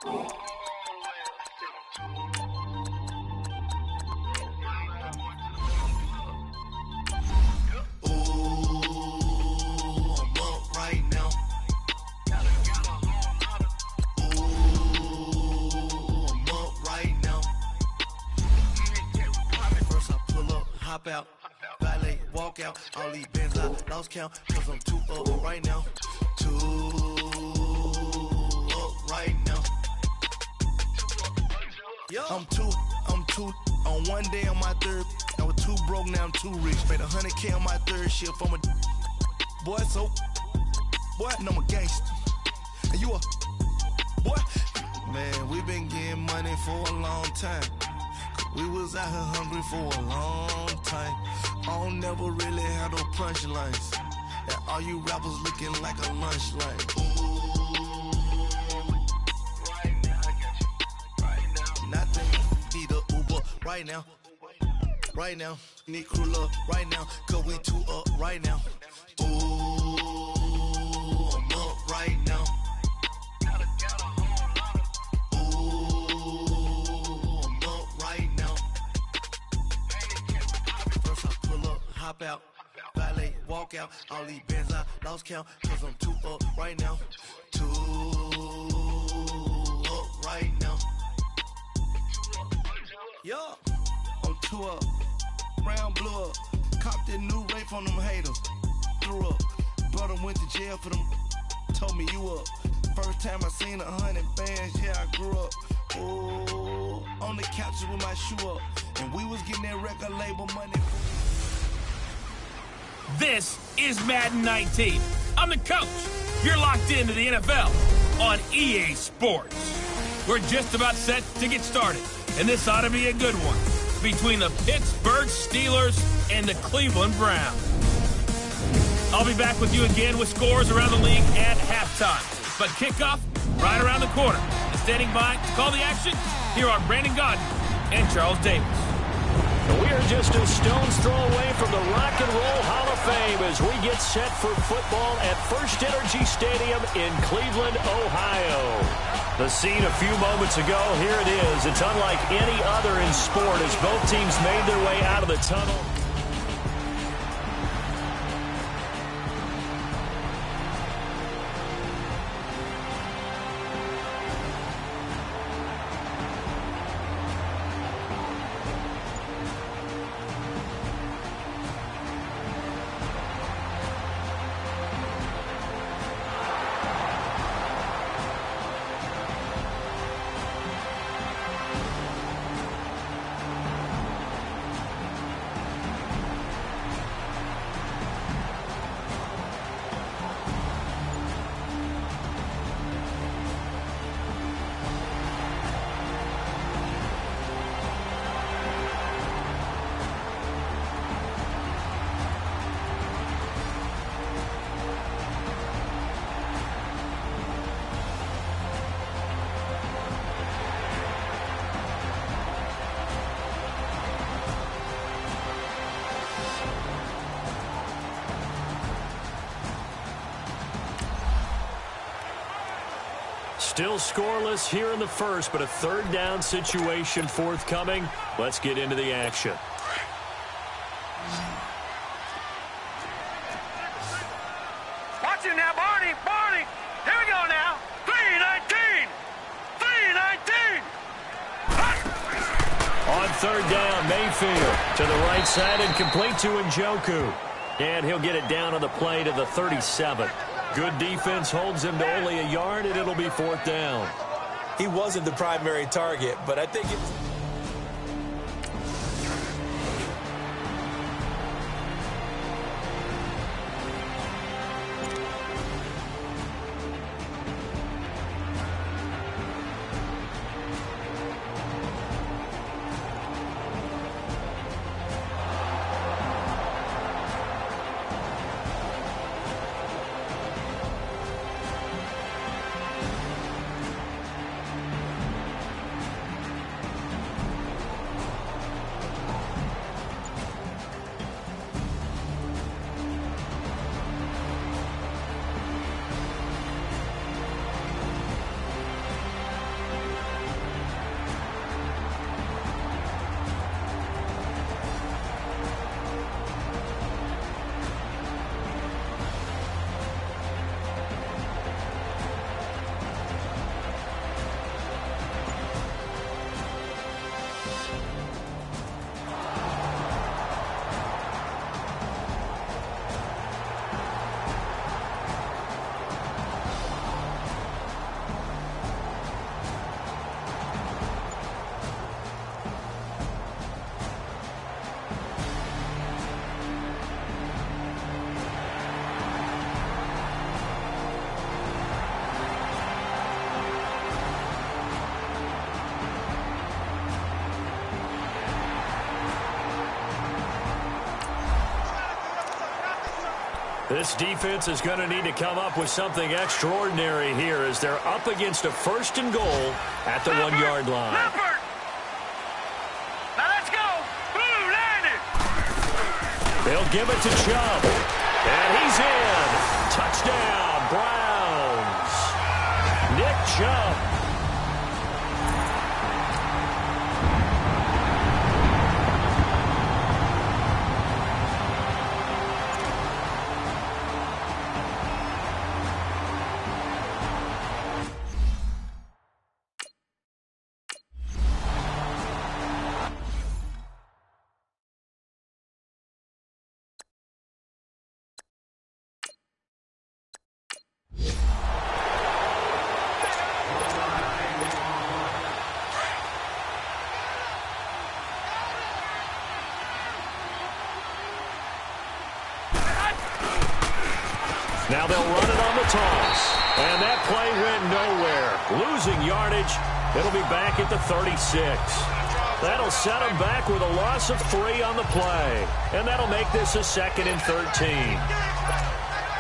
Hop out, valet, walk out, all these bands I lost count, cause I'm too up right now, too up right now. I'm too, on one day on my third, I was too broke, now I'm too rich, made 100K on my third shift, I'm a boy, so, boy, and I'm a gangster, and you a, boy, man, we been getting money for a long time. We was out here hungry for a long time. I don't never really have no punchlines. And all you rappers looking like a lunch line. Right now, I got you. Right now. Nothing. Need a Uber right now. Right now. Need crew love right now. Cause we too up right now. Ooh, I'm up right now. Hop out, valet, walk out, all these bands I lost count, cause I'm too up right now, too up right now. Yo, I'm too up, round blew up, copped that new rape on them haters, threw up, brother went to jail for them, told me you up, first time I seen 100 bands, yeah I grew up, oh, on the couches with my shoe up, and we was getting that record label money. This is Madden 19. I'm the coach. You're locked into the NFL on EA Sports. We're just about set to get started, and this ought to be a good one between the Pittsburgh Steelers and the Cleveland Browns. I'll be back with you again with scores around the league at halftime. But kickoff right around the corner. And standing by to call the action, here are Brandon Godden and Charles Davis. We are just a stone's throw away from the Rock and Roll Hall of Fame as we get set for football at First Energy Stadium in Cleveland, Ohio. The scene a few moments ago, here it is. It's unlike any other in sport as both teams made their way out of the tunnel. Still scoreless here in the first, but a third down situation forthcoming. Let's get into the action. Watch him now, Barney. Barney. Here we go now. 3-19. 3-19. On third down, Mayfield to the right side and complete to Njoku. And he'll get it down on the play to the 37. Good defense holds him to only a yard, and it'll be fourth down. He wasn't the primary target, but I think it's... This defense is going to need to come up with something extraordinary here as they're up against a 1st and goal at the 1-yard line. Leopard. Now let's go. Blue landed. They'll give it to Chubb. And he's in. Touchdown, Browns. Nick Chubb. Now they'll run it on the toss. And that play went nowhere. Losing yardage. It'll be back at the 36. That'll set them back with a loss of 3 on the play. And that'll make this a 2nd and 13.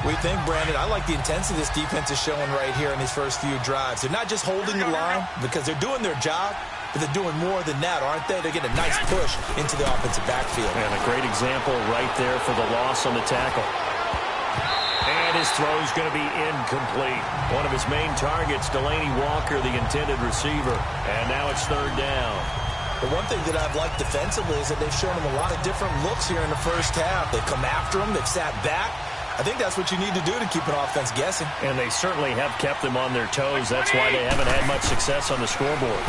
We think, Brandon, I like the intensity this defense is showing right here in these first few drives. They're not just holding the line because they're doing their job, but they're doing more than that, aren't they? They're getting a nice push into the offensive backfield. And a great example right there for the loss on the tackle. And his throw is going to be incomplete. One of his main targets, Delaney Walker, the intended receiver. And now it's 3rd down. The one thing that I've liked defensively is that they've shown him a lot of different looks here in the first half. They've come after him. They've sat back. I think that's what you need to do to keep an offense guessing. And they certainly have kept them on their toes. That's why they haven't had much success on the scoreboard.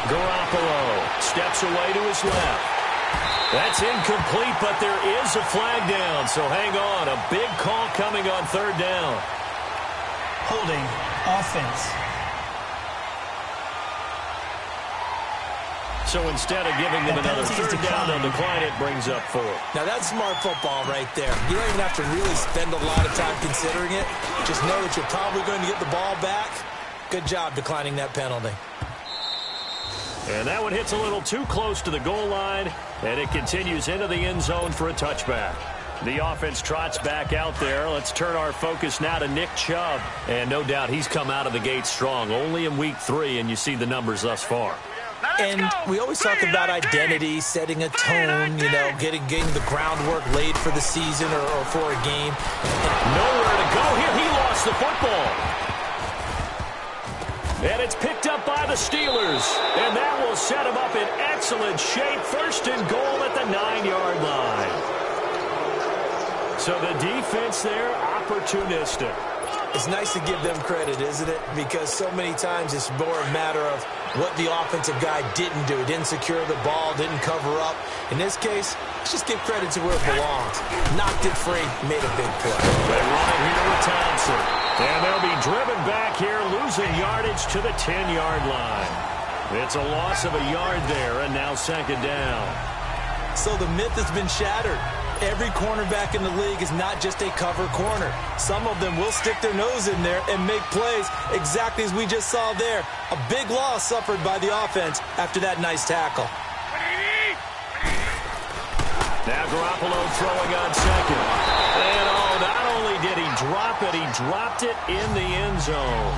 Garoppolo steps away to his left. That's incomplete, but there is a flag down. So hang on. A big call coming on 3rd down. Holding offense. So instead of giving them another 3rd down, they'll decline it, brings up 4. Now that's smart football right there. You don't even have to really spend a lot of time considering it. Just know that you're probably going to get the ball back. Good job declining that penalty. And that one hits a little too close to the goal line, and it continues into the end zone for a touchback. The offense trots back out there. Let's turn our focus now to Nick Chubb. And no doubt he's come out of the gate strong, only in week 3, and you see the numbers thus far. And we always talk about identity, setting a tone, you know, getting the groundwork laid for the season or for a game. Nowhere to go here. He lost the football. And it's picked up by the Steelers. And that will set him up in excellent shape. 1st and goal at the 9-yard line. So the defense there, opportunistic. It's nice to give them credit, isn't it? Because so many times it's more a matter of what the offensive guy didn't do. Didn't secure the ball, didn't cover up. In this case, let's just give credit to where it belongs. Knocked it free, made a big play. They run it here with Thompson. And they'll be driven back here, losing yardage to the 10-yard line. It's a loss of a yard there, and now 2nd down. So the myth has been shattered. Every cornerback in the league is not just a cover corner. Some of them will stick their nose in there and make plays exactly as we just saw there. A big loss suffered by the offense after that nice tackle. Now Garoppolo throwing on 2nd. And not only did he drop it, he dropped it in the end zone.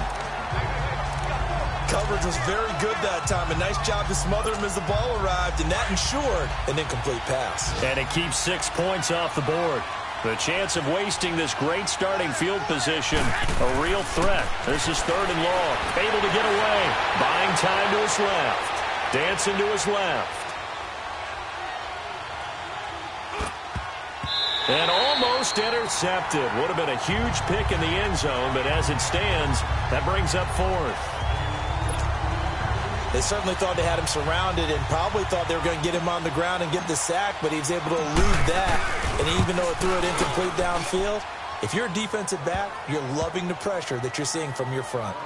Coverage was very good that time. A nice job to smother him as the ball arrived, and that ensured an incomplete pass. And it keeps 6 points off the board. The chance of wasting this great starting field position, a real threat. This is 3rd and long. Able to get away. Buying time to his left. Dancing to his left. And almost intercepted. Would have been a huge pick in the end zone, but as it stands, that brings up 4th. They certainly thought they had him surrounded and probably thought they were going to get him on the ground and get the sack, but he was able to elude that. And even though it threw it incomplete downfield, if you're a defensive back, you're loving the pressure that you're seeing from your front.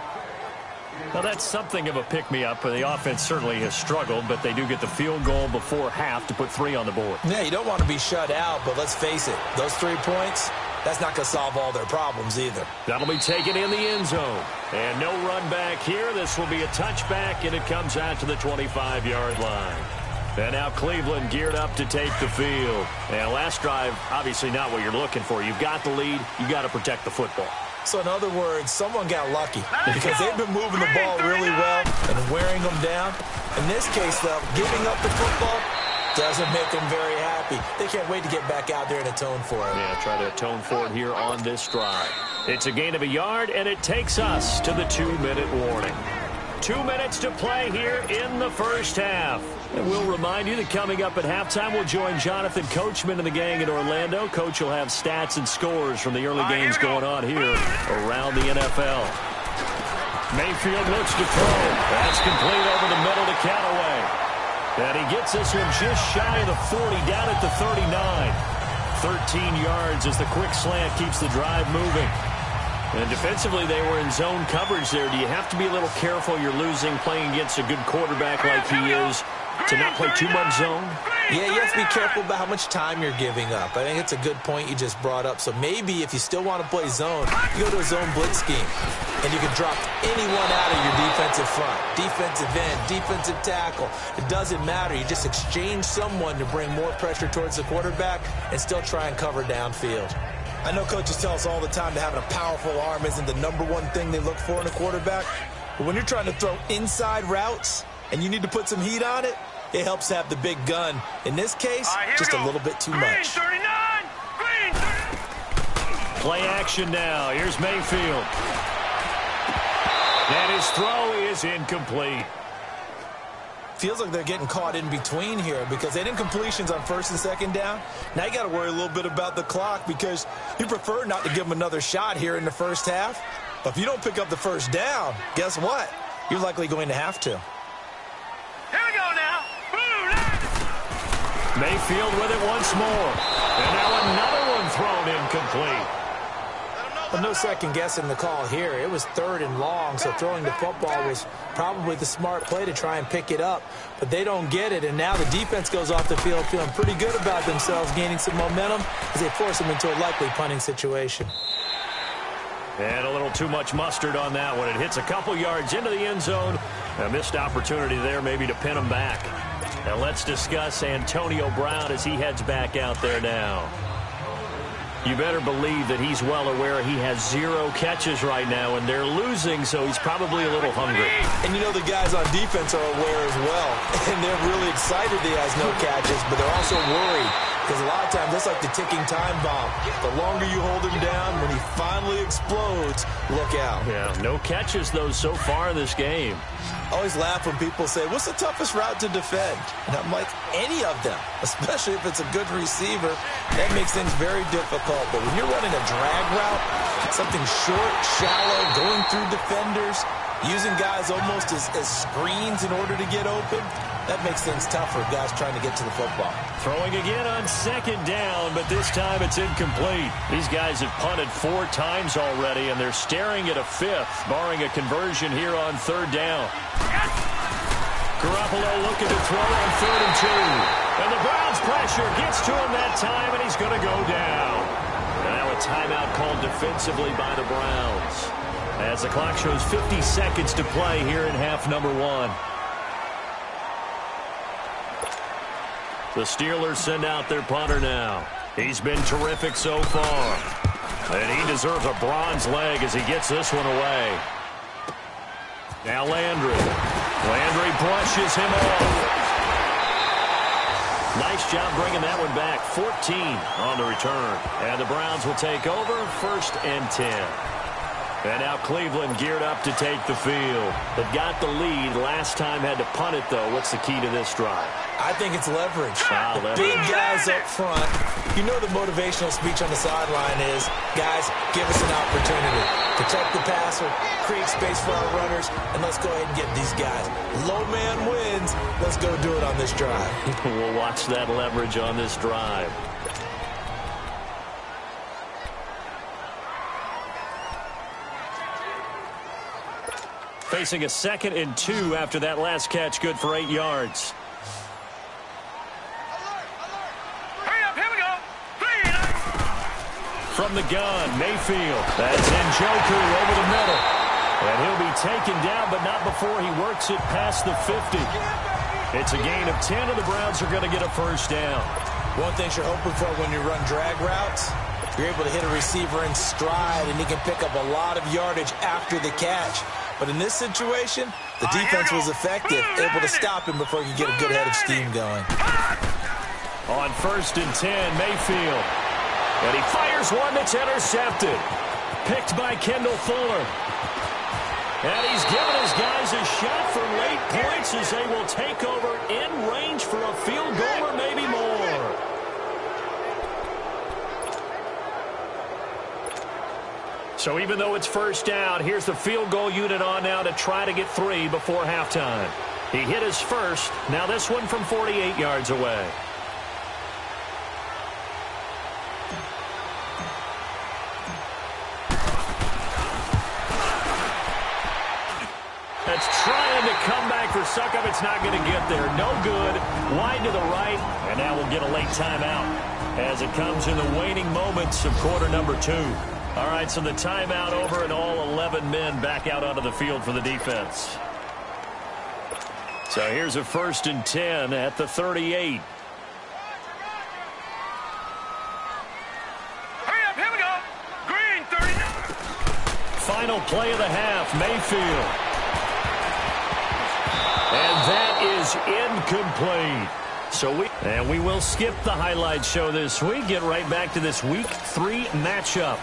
Well, that's something of a pick-me-up. The offense certainly has struggled, but they do get the field goal before half to put 3 on the board. Yeah, you don't want to be shut out, but let's face it, those 3 points, that's not going to solve all their problems either. That'll be taken in the end zone. And no run back here. This will be a touchback, and it comes out to the 25-yard line. And now Cleveland geared up to take the field. And last drive, obviously not what you're looking for. You've got the lead. You've got to protect the football. So in other words, someone got lucky because they've been moving the ball really well and wearing them down. In this case, though, giving up the football doesn't make them very happy. They can't wait to get back out there and atone for it. Yeah, try to atone for it here on this drive. It's a gain of a yard, and it takes us to the 2-minute warning. 2 minutes to play here in the first half. And we'll remind you that coming up at halftime, we'll join Jonathan Coachman and the gang in Orlando. Coach will have stats and scores from the early games going on here around the NFL. Mayfield looks to throw. That's complete over the middle to Callaway. And he gets this one just shy of the 40, down at the 39. 13 yards as the quick slant keeps the drive moving. And defensively, they were in zone coverage there. Do you have to be a little careful? You're losing, playing against a good quarterback like he is, to not play too much zone? Yeah, you have to be careful about how much time you're giving up. I think it's a good point you just brought up. So maybe if you still want to play zone, you go to a zone blitz scheme. And you can drop anyone out of your defensive front, defensive end, defensive tackle. It doesn't matter. You just exchange someone to bring more pressure towards the quarterback and still try and cover downfield. I know coaches tell us all the time that having a powerful arm isn't the #1 thing they look for in a quarterback. But when you're trying to throw inside routes and you need to put some heat on it, it helps to have the big gun. In this case, just a little bit too much. Play action now. Here's Mayfield. And his throw is incomplete. Feels like they're getting caught in between here because they didn't completions on 1st and 2nd down. Now you got to worry a little bit about the clock because you prefer not to give them another shot here in the first half. But if you don't pick up the first down, guess what? You're likely going to have to. Here we go now. Mayfield with it once more. And now another one thrown incomplete. Well, no second guessing the call here. It was 3rd and long, so throwing the football was probably the smart play to try and pick it up. But they don't get it, and now the defense goes off the field feeling pretty good about themselves, gaining some momentum as they force them into a likely punting situation. And a little too much mustard on that one. It hits a couple yards into the end zone. A missed opportunity there maybe to pin them back. Now let's discuss Antonio Brown as he heads back out there now. You better believe that he's well aware he has 0 catches right now, and they're losing, so he's probably a little hungry. And you know the guys on defense are aware as well, and they're really excited that he has no catches, but they're also worried because a lot of times that's like the ticking time bomb. The longer you hold him down, when he finally explodes, look out. Yeah, no catches, though, so far in this game. I always laugh when people say, what's the toughest route to defend? And I'm like, any of them, especially if it's a good receiver. That makes things very difficult. But when you're running a drag route, something short, shallow, going through defenders, using guys almost as screens in order to get open, that makes things tough for guys trying to get to the football. Throwing again on 2nd down, but this time it's incomplete. These guys have punted 4 times already, and they're staring at a 5th, barring a conversion here on 3rd down. Garoppolo looking to throw on 3rd and 2. And the Browns' pressure gets to him that time, and he's going to go down. Now a timeout called defensively by the Browns, as the clock shows 50 seconds to play here in half number 1. The Steelers send out their punter now. He's been terrific so far. And he deserves a bronze leg as he gets this one away. Now Landry. Landry brushes him off. Nice job bringing that one back. 14 on the return. And the Browns will take over 1st and 10. And now Cleveland geared up to take the field. They've got the lead. Last time had to punt it, though. What's the key to this drive? I think it's leverage. Wow, the big guys up front. You know the motivational speech on the sideline is, guys, give us an opportunity. Protect the passer, create space for our runners, and let's go ahead and get these guys. Low man wins. Let's go do it on this drive. We'll watch that leverage on this drive. Facing a 2nd and 2 after that last catch, good for 8 yards. Hurry up, here we go. 3. From the gun, Mayfield. That's Njoku over the middle. And he'll be taken down, but not before he works it past the 50. It's a gain of 10, and the Browns are going to get a first down. One thing you're hoping for when you run drag routes, you're able to hit a receiver in stride, and he can pick up a lot of yardage after the catch. But in this situation, the defense was effective, able to stop him before he could get a good head of steam going. On 1st and 10, Mayfield. And he fires one that's intercepted. Picked by Kendall Fuller. And he's given his guys a shot for late points as they will take over in range for a field goal or maybe more. So even though it's first down, here's the field goal unit on now to try to get 3 before halftime. He hit his first. Now this one from 48 yards away. That's trying to come back for Suckup. It's not going to get there. No good. Wide to the right. And now we'll get a late timeout as it comes in the waning moments of quarter number 2. All right, so the timeout over and all 11 men back out onto the field for the defense. So here's a 1st and 10 at the 38. Hurry up, here we go. Green, 39. Final play of the half, Mayfield. And that is incomplete. So we will skip the highlight show this week. Get right back to this Week 3 matchup.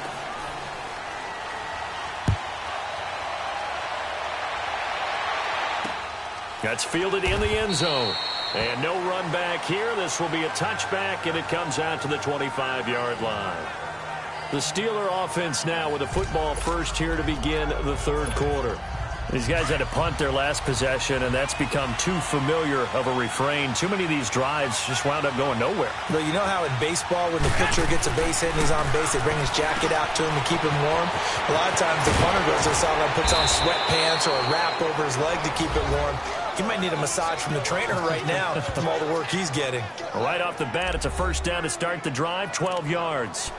That's fielded in the end zone. And no run back here. This will be a touchback, and it comes out to the 25-yard line. The Steeler offense now with a football first here to begin the third quarter. These guys had to punt their last possession, and that's become too familiar of a refrain. Too many of these drives just wound up going nowhere. But you know how in baseball, when the pitcher gets a base hit and he's on base, they bring his jacket out to him to keep him warm? A lot of times the punter goes to the sideline, puts on sweatpants or a wrap over his leg to keep it warm. He might need a massage from the trainer right now from all the work he's getting. Right off the bat, it's a first down to start the drive, 12 yards.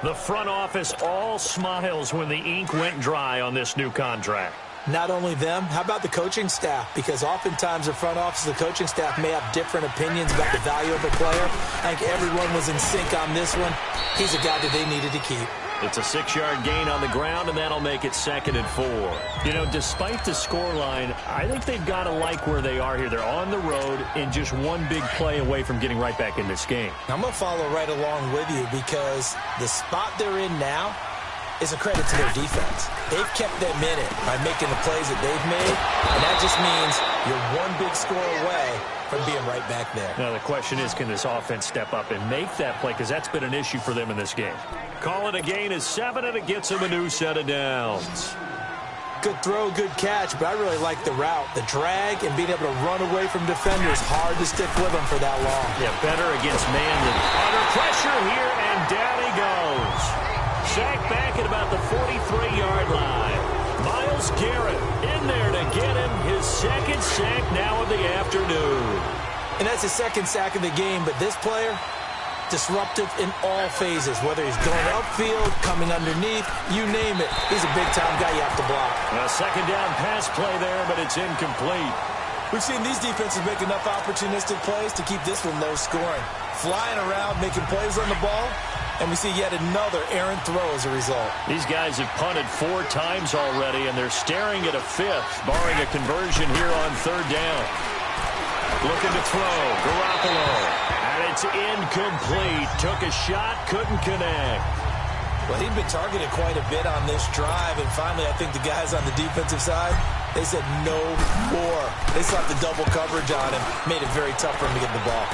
The front office all smiles when the ink went dry on this new contract. Not only them, how about the coaching staff? Because oftentimes the front office, the coaching staff may have different opinions about the value of a player. I think everyone was in sync on this one. He's a guy that they needed to keep. It's a 6-yard gain on the ground, and that'll make it 2nd and 4. You know, despite the scoreline, I think they've got to like where they are here. They're on the road and just one big play away from getting right back in this game. I'm going to follow right along with you because the spot they're in now is a credit to their defense. They've kept them in it by making the plays that they've made, and that just means you're one big score away from being right back there. Now the question is, can this offense step up and make that play? Because that's been an issue for them in this game. Call it a gain is 7, and it gets them a new set of downs. Good throw, good catch, but I really like the route. The drag and being able to run away from defenders, hard to stick with them for that long. Yeah, better against man than under pressure here, and down he goes. Sacked back at about the 43-yard line. Myles Garrett in there to get him his 2nd sack now of the afternoon. And that's his 2nd sack of the game, but this player, disruptive in all phases, whether he's going upfield, coming underneath, you name it. He's a big-time guy you have to block. A 2nd down pass play there, but it's incomplete. We've seen these defenses make enough opportunistic plays to keep this one low scoring. Flying around, making plays on the ball, and we see yet another errant throw as a result. These guys have punted 4 times already, and they're staring at a 5th, barring a conversion here on 3rd down. Looking to throw, Garoppolo, and it's incomplete. Took a shot, couldn't connect. Well, he'd been targeted quite a bit on this drive, and finally I think the guys on the defensive side, they said no more. They slapped the double coverage on him, made it very tough for him to get the ball.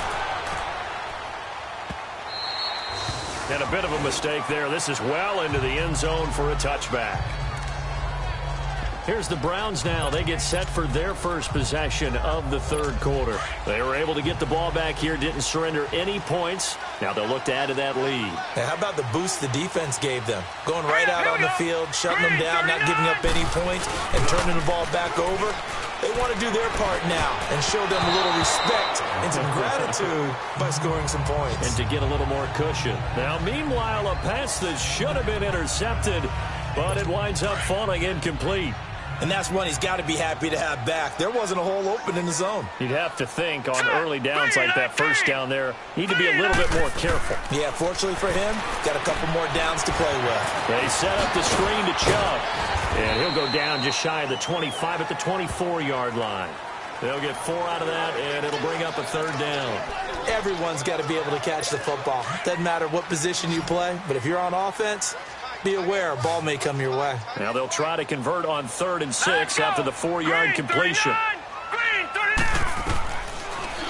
And a bit of a mistake there. This is well into the end zone for a touchback. Here's the Browns now. They get set for their first possession of the third quarter. They were able to get the ball back here, didn't surrender any points. Now they'll look to add to that lead. And how about the boost the defense gave them? Going right out on the field, shutting them down, not giving up any points, and turning the ball back over. They want to do their part now and show them a little respect and some gratitude by scoring some points. And to get a little more cushion. Now, meanwhile, a pass that should have been intercepted, but it winds up falling incomplete. And that's one he's got to be happy to have back. There wasn't a hole open in the zone. You'd have to think on early downs like that first down there, need to be a little bit more careful. Yeah, fortunately for him, got a couple more downs to play with. They set up the screen to Chubb. And he'll go down just shy of the 25 at the 24-yard line. They'll get 4 out of that, and it'll bring up a 3rd down. Everyone's got to be able to catch the football. Doesn't matter what position you play, but if you're on offense, be aware a ball may come your way. Now they'll try to convert on 3rd and 6 after the 4-yard completion.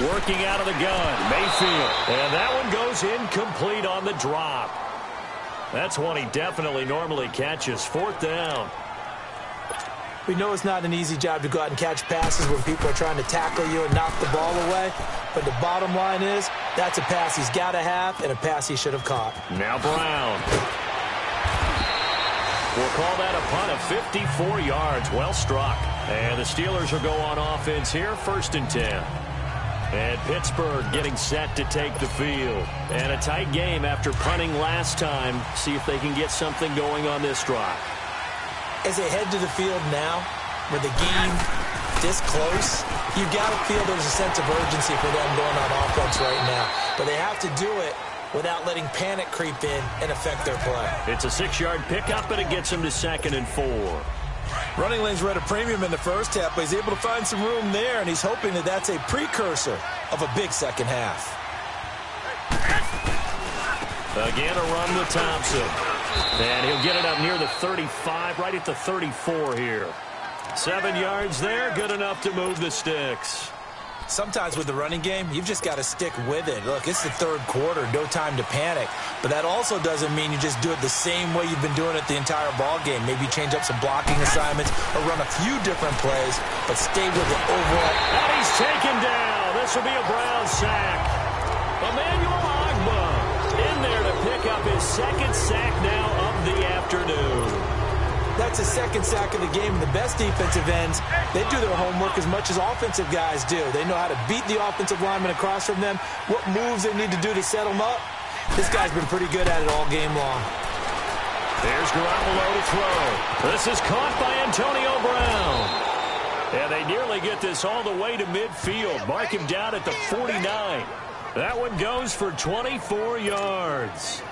Working out of the gun, Mayfield. And that one goes incomplete on the drop. That's one he definitely normally catches. 4th down. We know it's not an easy job to go out and catch passes when people are trying to tackle you and knock the ball away. But the bottom line is, that's a pass he's got to have and a pass he should have caught. Now Brown. We'll call that a punt of 54 yards. Well struck. And the Steelers will go on offense here, 1st and 10. And Pittsburgh getting set to take the field. And a tight game after punting last time. See if they can get something going on this drive. As they head to the field now, where the game this close, you've got to feel there's a sense of urgency for them going on offense right now. But they have to do it without letting panic creep in and affect their play. It's a 6-yard pickup, and it gets them to 2nd and 4. Running lanes were at a premium in the first half, but he's able to find some room there, and he's hoping that that's a precursor of a big second half. Again, a run with Thompson. And he'll get it up near the 35, right at the 34 here. 7 yards there, good enough to move the sticks. Sometimes with the running game, you've just got to stick with it. Look, it's the 3rd quarter, no time to panic. But that also doesn't mean you just do it the same way you've been doing it the entire ball game. Maybe change up some blocking assignments or run a few different plays, but stay with it overall. And he's taken down. This will be a Brown sack. Emmanuel Agba in there to pick up his 2nd sack now of the afternoon. That's a 2nd sack of the game. The best defensive ends, they do their homework as much as offensive guys do. They know how to beat the offensive lineman across from them, what moves they need to do to set them up. This guy's been pretty good at it all game long. There's Garoppolo to throw. This is caught by Antonio Brown. And they nearly get this all the way to midfield. Mark him down at the 49. That one goes for 24 yards.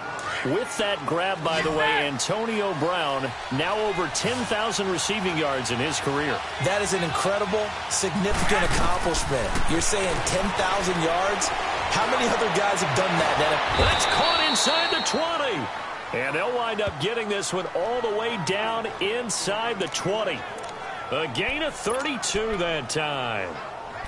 With that grab, by the way, Antonio Brown now over 10,000 receiving yards in his career. That is an incredible, significant accomplishment. You're saying 10,000 yards? How many other guys have done that? That's caught inside the 20. And they'll wind up getting this one all the way down inside the 20. A gain of 32 that time.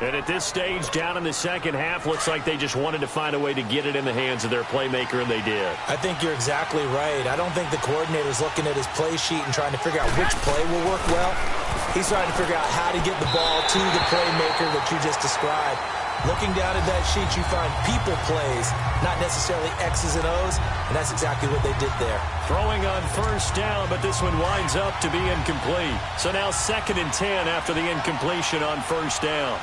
And at this stage, down in the second half, looks like they just wanted to find a way to get it in the hands of their playmaker, and they did. I think you're exactly right. I don't think the coordinator's looking at his play sheet and trying to figure out which play will work well. He's trying to figure out how to get the ball to the playmaker that you just described. Looking down at that sheet, you find people plays, not necessarily X's and O's, and that's exactly what they did there. Throwing on first down, but this one winds up to be incomplete. So now 2nd and 10 after the incompletion on first down.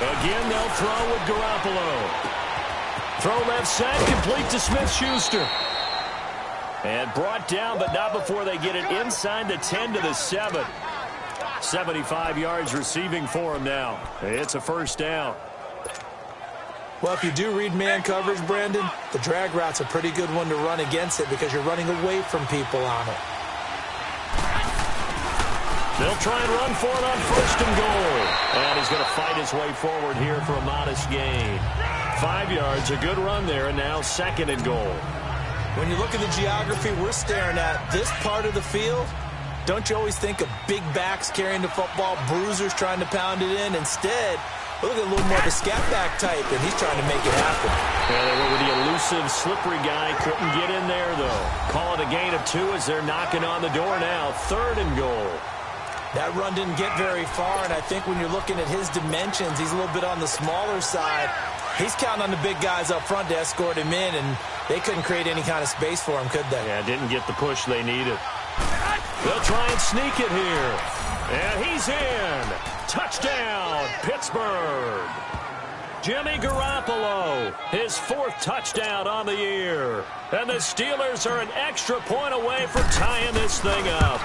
Again, they'll throw with Garoppolo. Throw left side, complete to Smith-Schuster. And brought down, but not before they get it inside the 10 to the 7. 75 yards receiving for him now. It's a first down. Well, if you do read man coverage, Brandon, the drag route's a pretty good one to run against it because you're running away from people on it. They'll try and run for it on 1st and goal. And he's going to fight his way forward here for a modest gain. 5 yards, a good run there, and now 2nd and goal. When you look at the geography we're staring at, this part of the field, don't you always think of big backs carrying the football, bruisers trying to pound it in? Instead, look at a little more of a scat back type, and he's trying to make it happen. Yeah, they were with the elusive, slippery guy. Couldn't get in there, though. Call it a gain of 2 as they're knocking on the door now. 3rd and goal. That run didn't get very far, and I think when you're looking at his dimensions, he's a little bit on the smaller side. He's counting on the big guys up front to escort him in, and they couldn't create any kind of space for him, could they? Yeah, didn't get the push they needed. They'll try and sneak it here. And he's in. Touchdown, Pittsburgh. Jimmy Garoppolo, his 4th touchdown on the year. And the Steelers are an extra point away from tying this thing up.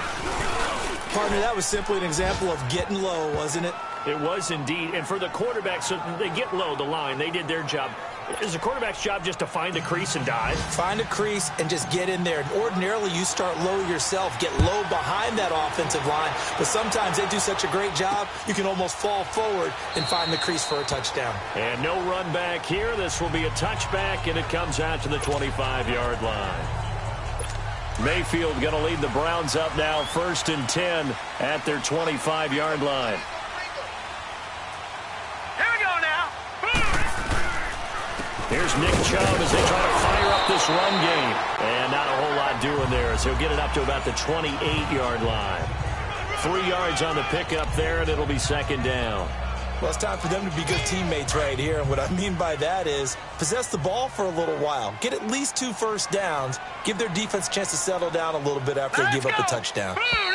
Partner, that was simply an example of getting low, wasn't it? It was indeed. And for the quarterback, so they get low the line. They did their job. Is the quarterback's job just to find a crease and dive? Find a crease and just get in there. Ordinarily, you start low yourself, get low behind that offensive line. But sometimes they do such a great job, you can almost fall forward and find the crease for a touchdown. And no run back here. This will be a touchback, and it comes out to the 25-yard line. Mayfield going to lead the Browns up now, 1st and 10 at their 25-yard line. Here's Nick Chubb as they try to fire up this run game. And not a whole lot doing there as he'll get it up to about the 28-yard line. 3 yards on the pickup there, and it'll be 2nd down. Well, it's time for them to be good teammates right here. And what I mean by that is possess the ball for a little while. Get at least 2 first downs. Give their defense a chance to settle down a little bit after they give up a touchdown. Blue 90!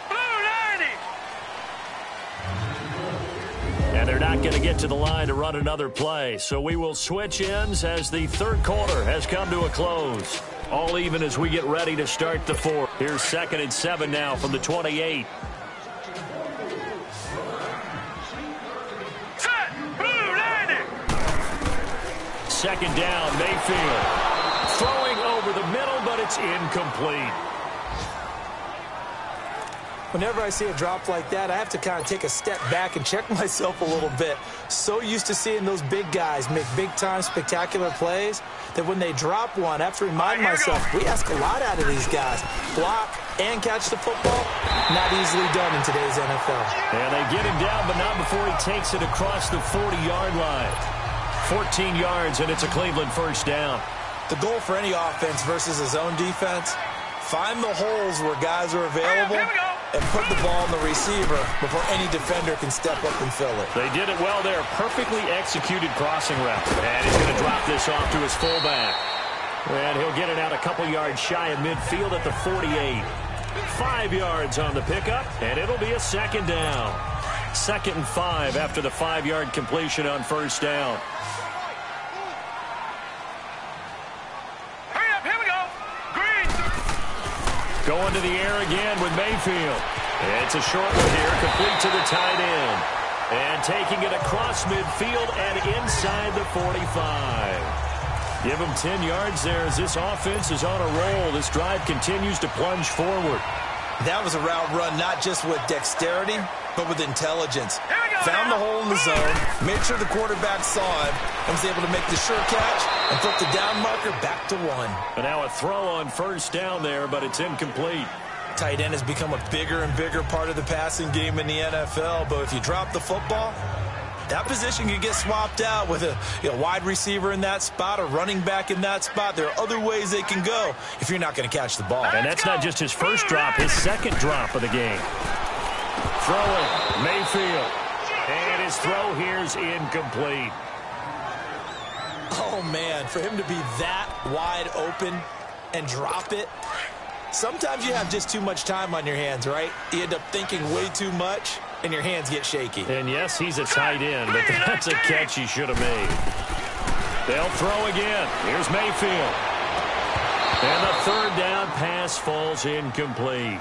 Blue 90! And they're not going to get to the line to run another play. So we will switch ends as the 3rd quarter has come to a close. All even as we get ready to start the 4th. Here's 2nd and 7 now from the 28. Set! Blue 90! 2nd down, Mayfield. Throwing over the middle, but it's incomplete. Whenever I see a drop like that, I have to kind of take a step back and check myself a little bit. So used to seeing those big guys make big-time spectacular plays that when they drop one, I have to remind myself, we ask a lot out of these guys. Block and catch the football, not easily done in today's NFL. And they get him down, but not before he takes it across the 40-yard line. 14 yards, and it's a Cleveland 1st down. The goal for any offense versus his own defense, find the holes where guys are available and put the ball on the receiver before any defender can step up and fill it. They did it well there. Perfectly executed crossing route. And he's going to drop this off to his fullback. And he'll get it out a couple yards shy of midfield at the 48. 5 yards on the pickup, and it'll be a 2nd down. 2nd and 5 after the 5-yard completion on 1st down. Hurry up, here we go! Green! Going to the air again with Mayfield. It's a short one here, complete to the tight end. And taking it across midfield and inside the 45. Give him 10 yards there as this offense is on a roll. This drive continues to plunge forward. That was a route run not just with dexterity, but with intelligence. Found the hole in the zone, made sure the quarterback saw him, and was able to make the sure catch and put the down marker back to 1. And now a throw on 1st down there, but it's incomplete. Tight end has become a bigger and bigger part of the passing game in the NFL, but if you drop the football, that position can get swapped out with a wide receiver in that spot, a running back in that spot. There are other ways they can go if you're not going to catch the ball. And that's not just his first drop, his 2nd drop of the game. Throwing, Mayfield. And his throw here's incomplete. Oh, man, for him to be that wide open and drop it. Sometimes you have just too much time on your hands, right? You end up thinking way too much, and your hands get shaky. And yes, he's a tight end, but that's a catch he should have made. They'll throw again. Here's Mayfield. And the 3rd down pass falls incomplete.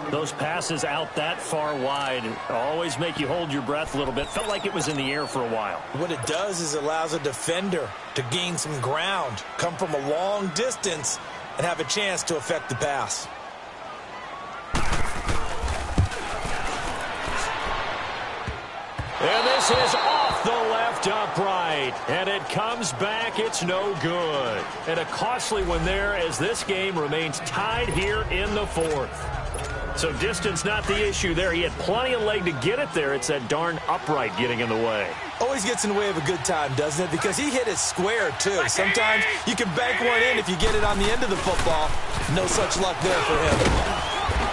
Those passes out that far wide always make you hold your breath a little bit. Felt like it was in the air for a while. What it does is it allows a defender to gain some ground, come from a long distance, and have a chance to affect the pass. And this is off the left upright. And it comes back. It's no good. And a costly one there as this game remains tied here in the 4th. So distance not the issue there. He had plenty of leg to get it there. It's that darn upright getting in the way. Always gets in the way of a good time, doesn't it? Because he hit it square, too. Sometimes you can bank one in if you get it on the end of the football. No such luck there for him.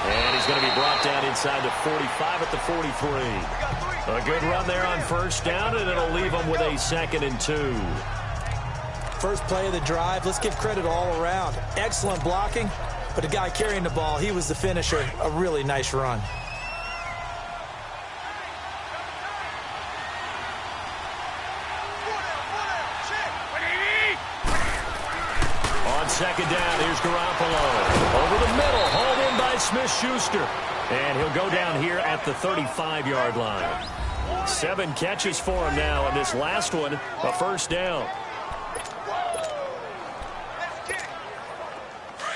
And he's going to be brought down inside the 45 at the 43. A good run there on 1st down, and it'll leave him with a 2nd and 2. First play of the drive. Let's give credit all around. Excellent blocking. But the guy carrying the ball, he was the finisher. A really nice run. Garoppolo. Over the middle, hauled in by Smith-Schuster. And he'll go down here at the 35-yard line. 7 catches for him now, and this last one, a first down.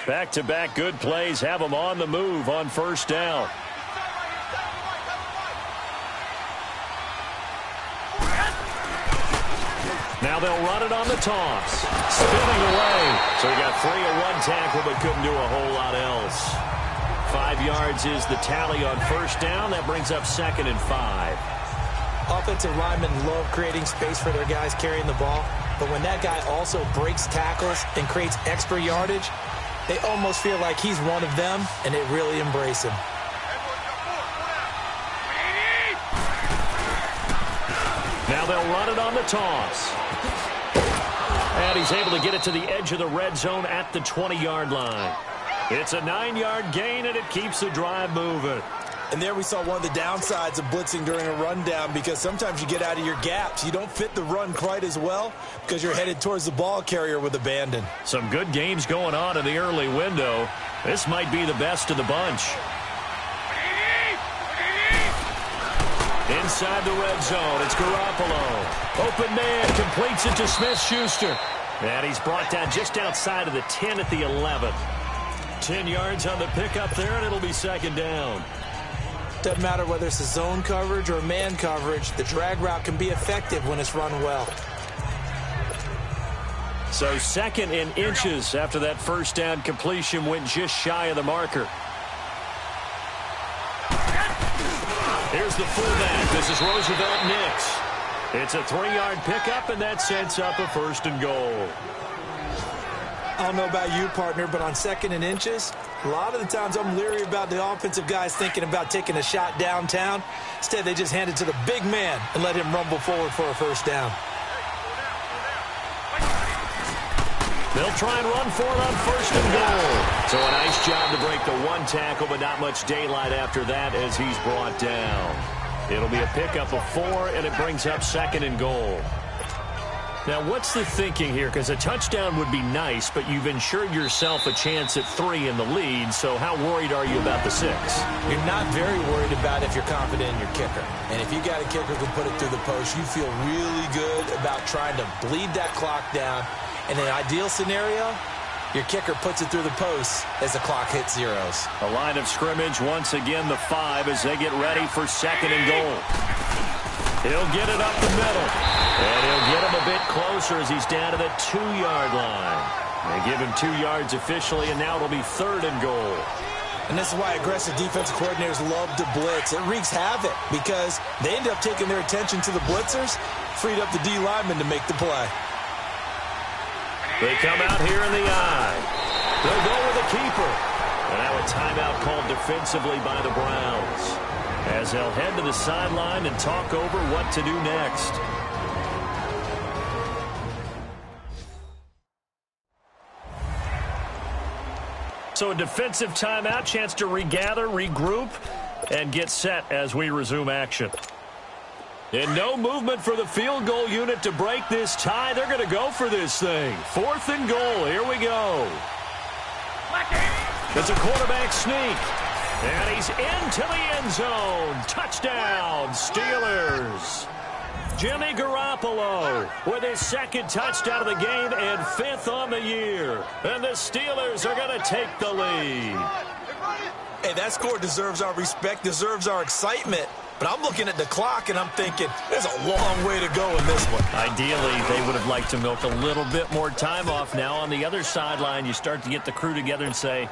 Back-to-back good plays have him on the move on first down. Now they'll run it on the toss. Spinning away. So he got free of one tackle but couldn't do a whole lot else. 5 yards is the tally on first down. That brings up 2nd and 5. Offensive linemen love creating space for their guys carrying the ball. But when that guy also breaks tackles and creates extra yardage, they almost feel like he's one of them, and they really embrace him. Now they'll run it on the toss. And he's able to get it to the edge of the red zone at the 20-yard line. It's a 9-yard gain, and it keeps the drive moving. And there we saw one of the downsides of blitzing during a rundown, because sometimes you get out of your gaps. You don't fit the run quite as well because you're headed towards the ball carrier with abandon. Some good games going on in the early window. This might be the best of the bunch. Inside the red zone, it's Garoppolo. Open man, completes it to Smith-Schuster. And he's brought down just outside of the 10 at the 11. 10 yards on the pickup there, and it'll be 2nd down. Doesn't matter whether it's a zone coverage or man coverage, the drag route can be effective when it's run well. So 2nd and inches after that first down completion went just shy of the marker. Here's the fullback. This is Roosevelt Nix. It's a 3-yard pickup, and that sets up a 1st and goal. I don't know about you, partner, but on 2nd and inches, a lot of the times I'm leery about the offensive guys thinking about taking a shot downtown. Instead, they just hand it to the big man and let him rumble forward for a first down. They'll try and run for it on 1st and goal. So a nice job to break the one tackle, but not much daylight after that as he's brought down. It'll be a pickup of 4, and it brings up 2nd and goal. Now, what's the thinking here? Because a touchdown would be nice, but you've ensured yourself a chance at 3 in the lead, so how worried are you about the 6? You're not very worried about if you're confident in your kicker. And if you got a kicker who can put it through the post, you feel really good about trying to bleed that clock down. In an ideal scenario, your kicker puts it through the post as the clock hits zeros. A line of scrimmage, once again the 5 as they get ready for 2nd and goal. He'll get it up the middle. And he'll get him a bit closer as he's down to the 2-yard line. They give him 2 yards officially, and now it'll be 3rd and goal. And this is why aggressive defensive coordinators love to blitz. It wreaks havoc because they end up taking their attention to the blitzers, freed up the D lineman to make the play. They come out here in the eye. They'll go with the keeper. And now a timeout called defensively by the Browns, as they'll head to the sideline and talk over what to do next. So a defensive timeout, chance to regather, regroup, and get set as we resume action. And no movement for the field goal unit to break this tie. They're going to go for this thing. 4th and goal. Here we go. It's a quarterback sneak. And he's into the end zone. Touchdown, Steelers. Jimmy Garoppolo with his 2nd touchdown of the game and 5th on the year. And the Steelers are going to take the lead. Hey, that score deserves our respect, deserves our excitement. But I'm looking at the clock, and I'm thinking, there's a long way to go in this one. Ideally, they would have liked to milk a little bit more time off. Now, on the other sideline, you start to get the crew together and say,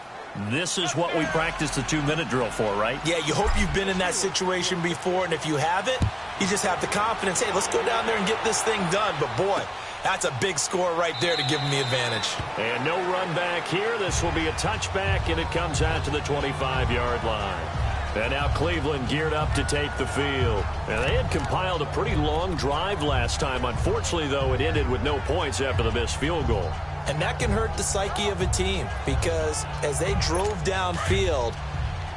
this is what we practiced the 2-minute drill for, right? Yeah, you hope you've been in that situation before, and if you haven't, you just have the confidence, hey, let's go down there and get this thing done. But, boy, that's a big score right there to give them the advantage. And no run back here. This will be a touchback, and it comes out to the 25-yard line. And now Cleveland geared up to take the field. And they had compiled a pretty long drive last time. Unfortunately, though, it ended with no points after the missed field goal. And that can hurt the psyche of a team because as they drove downfield,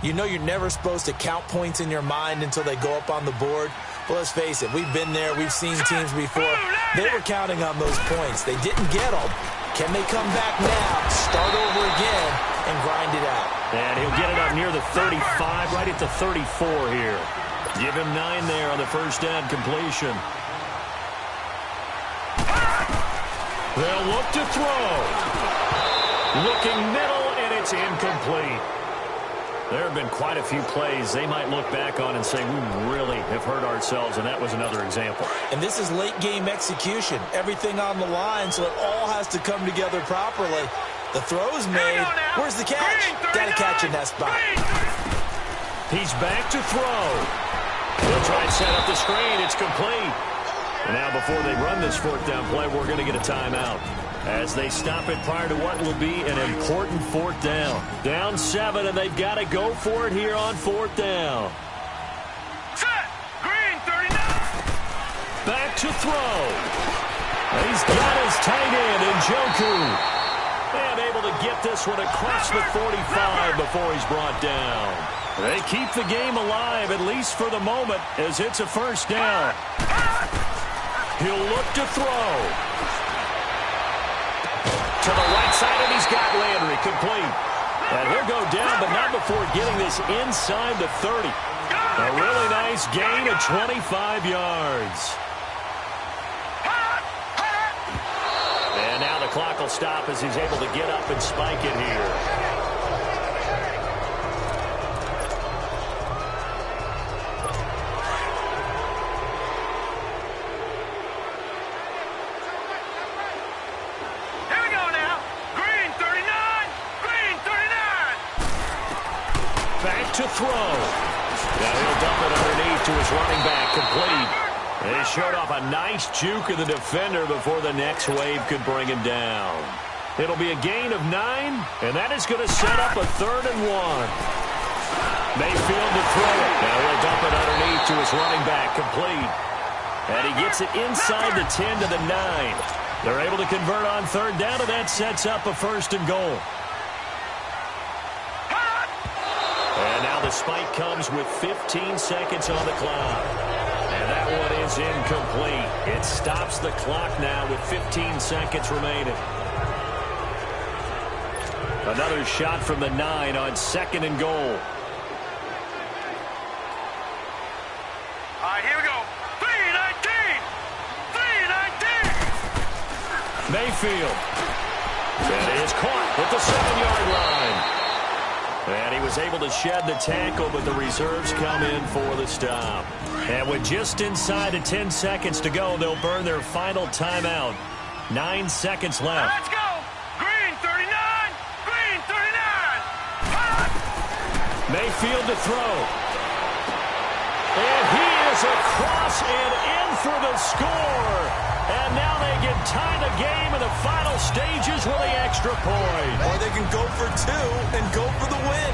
you know you're never supposed to count points in your mind until they go up on the board. But let's face it, we've been there. We've seen teams before. They were counting on those points. They didn't get them, Can they come back now, start over again, and grind it out? And he'll get it up near the 35, right at the 34 here. Give him 9 there on the first down completion. They'll look to throw. Looking middle, and it's incomplete. There have been quite a few plays they might look back on and say, we really have hurt ourselves, and that was another example. And this is late-game execution. Everything on the line, so it all has to come together properly. The throw's made. Where's the catch? Got to catch in that spot. He's back to throw. He'll try and set up the screen. It's complete. And now before they run this fourth down play, we're going to get a timeout as they stop it prior to what will be an important fourth down. Down 7, and they've got to go for it here on fourth down. Set. Green 39. Back to throw. He's got his tight end in Njoku. And able to get this one across the 45 before he's brought down. They keep the game alive, at least for the moment, as it's a first down. He'll look to throw. To the right side, and he's got Landry complete. And he'll go down, but not before getting this inside the 30. A really nice gain of 25 yards. And now the clock will stop as he's able to get up and spike it here. To throw. Now he'll dump it underneath to his running back, complete. And he showed off a nice juke of the defender before the next wave could bring him down. It'll be a gain of 9, and that is going to set up a 3rd and 1. Mayfield to throw it. Now he'll dump it underneath to his running back, complete. And he gets it inside the 10 to the 9. They're able to convert on 3rd down, and that sets up a 1st and goal. And now the spike comes with 15 seconds on the clock. And that one is incomplete. It stops the clock now with 15 seconds remaining. Another shot from the 9 on 2nd and goal. All right, here we go. 3-19. 3-19. Mayfield. That is caught at the 7-yard line. And he was able to shed the tackle, but the reserves come in for the stop. And with just inside of 10 seconds to go, they'll burn their final timeout. 9 seconds left. Let's go. Green 39. Green 39. Mayfield to throw. And he is across and in for the score. And now they can tie the game in the final stages with the extra point. Or they can go for 2 and go for the win.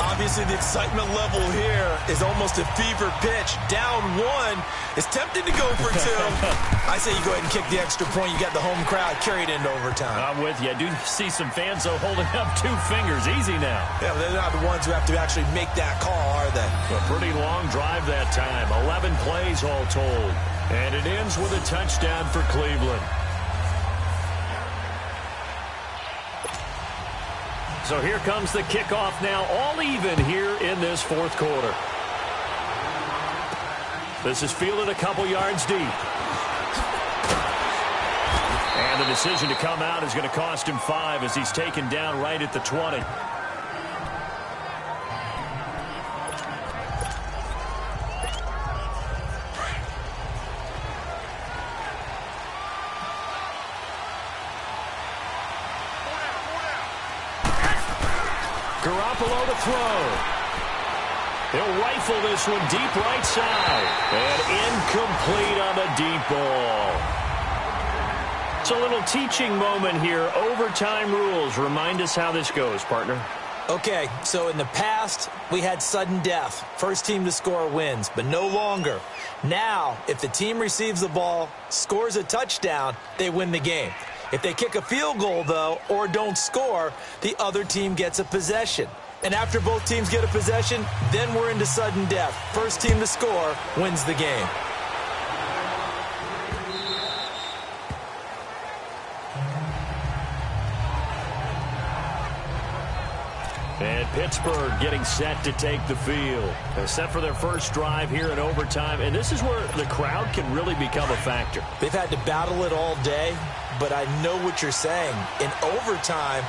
Obviously, the excitement level here is almost a fever pitch. Down 1 is tempted to go for 2. I say you go ahead and kick the extra point. You got the home crowd carried into overtime. I'm with you. I do see some fans, though, holding up 2 fingers. Easy now. Yeah, they're not the ones who have to actually make that call, are they? A pretty long drive that time. 11 plays all told. And it ends with a touchdown for Cleveland. So here comes the kickoff now, all even here in this 4th quarter. This is fielded a couple yards deep. And the decision to come out is going to cost him 5 as he's taken down right at the 20. Garoppolo to throw. He'll rifle this one deep right side. And incomplete on the deep ball. It's a little teaching moment here. Overtime rules. Remind us how this goes, partner. Okay, so in the past, we had sudden death. First team to score wins, but no longer. Now, if the team receives the ball, scores a touchdown, they win the game. If they kick a field goal, though, or don't score, the other team gets a possession. And after both teams get a possession, then we're into sudden death. First team to score wins the game. And Pittsburgh getting set to take the field. They're set for their first drive here in overtime, and this is where the crowd can really become a factor. They've had to battle it all day, but I know what you're saying. In overtime,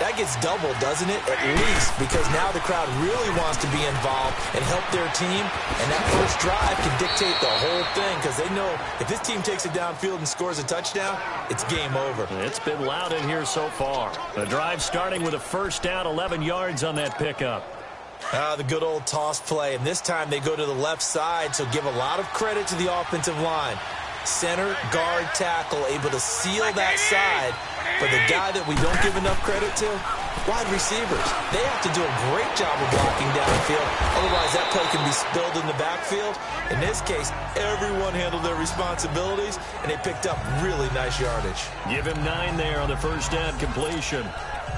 that gets doubled, doesn't it? At least, because now the crowd really wants to be involved and help their team, and that first drive can dictate the whole thing because they know if this team takes it downfield and scores a touchdown, it's game over. It's been loud in here so far. The drive starting with a first down, 11 yards on that pickup. The good old toss play, and this time they go to the left side, so give a lot of credit to the offensive line. Center, guard, tackle, able to seal that side. But the guy that we don't give enough credit to, wide receivers. They have to do a great job of blocking downfield. Otherwise, that play can be spilled in the backfield. In this case, everyone handled their responsibilities, and they picked up really nice yardage. Give him 9 there on the first down completion.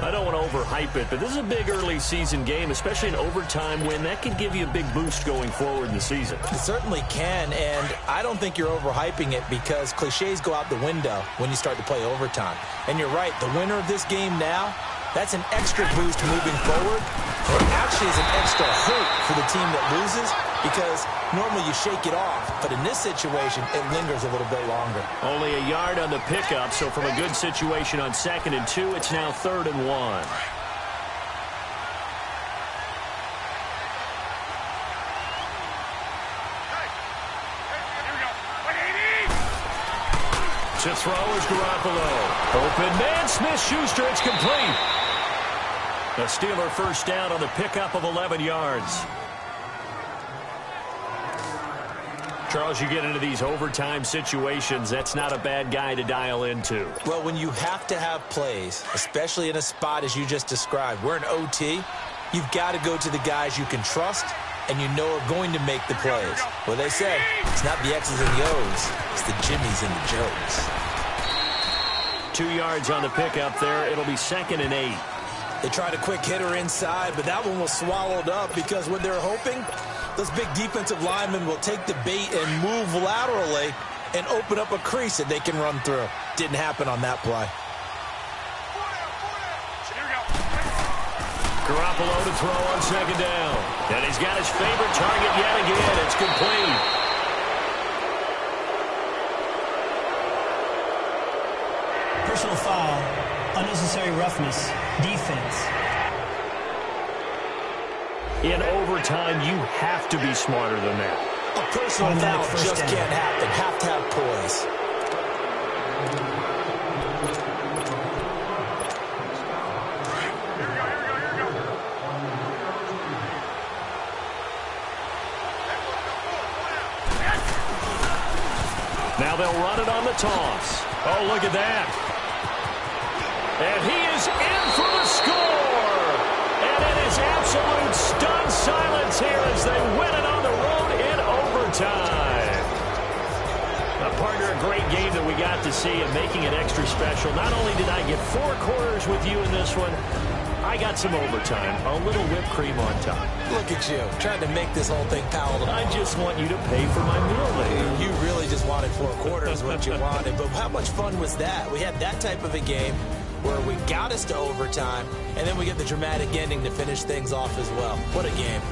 I don't want to overhype it, but this is a big early season game, especially an overtime win. That could give you a big boost going forward in the season. It certainly can, and I don't think you're overhyping it because cliches go out the window when you start to play overtime. And you're right, the winner of this game now, that's an extra boost moving forward. It actually is an extra hope for the team that loses because normally you shake it off. But in this situation, it lingers a little bit longer. Only a yard on the pickup, so from a good situation on 2nd and 2, it's now 3rd and 1. To throw is Garoppolo. Open man, Smith-Schuster, it's complete. The Steeler first down on the pickup of 11 yards. Charles, you get into these overtime situations, that's not a bad guy to dial into. Well, when you have to have plays, especially in a spot as you just described, we're in OT, you've got to go to the guys you can trust and you know are going to make the plays. Well, they said it's not the X's and the O's, it's the Jimmies and the Joes. 2 yards on the pickup there. It'll be 2nd and 8. They tried a quick hitter inside, but that one was swallowed up because what they're hoping, those big defensive linemen will take the bait and move laterally and open up a crease that they can run through. Didn't happen on that play. Garoppolo to throw on 2nd down. And he's got his favorite target yet again. It's complete. Personal foul, unnecessary roughness, defense. In overtime, you have to be smarter than that. A personal foul just can't happen. Have to have poise. Now they'll run it on the toss. Oh, look at that. And he is in for the score. And it is absolute stunned silence here as they win it on the road in overtime. Partner, a great game that we got to see and making it extra special. Not only did I get 4 quarters with you in this one, I got some overtime, a little whipped cream on top. Look at you, trying to make this whole thing palatable. I just want you to pay for my meal later. You really just wanted 4 quarters, what you wanted. But how much fun was that? We had that type of a game where we got us to overtime, and then we get the dramatic ending to finish things off as well. What a game.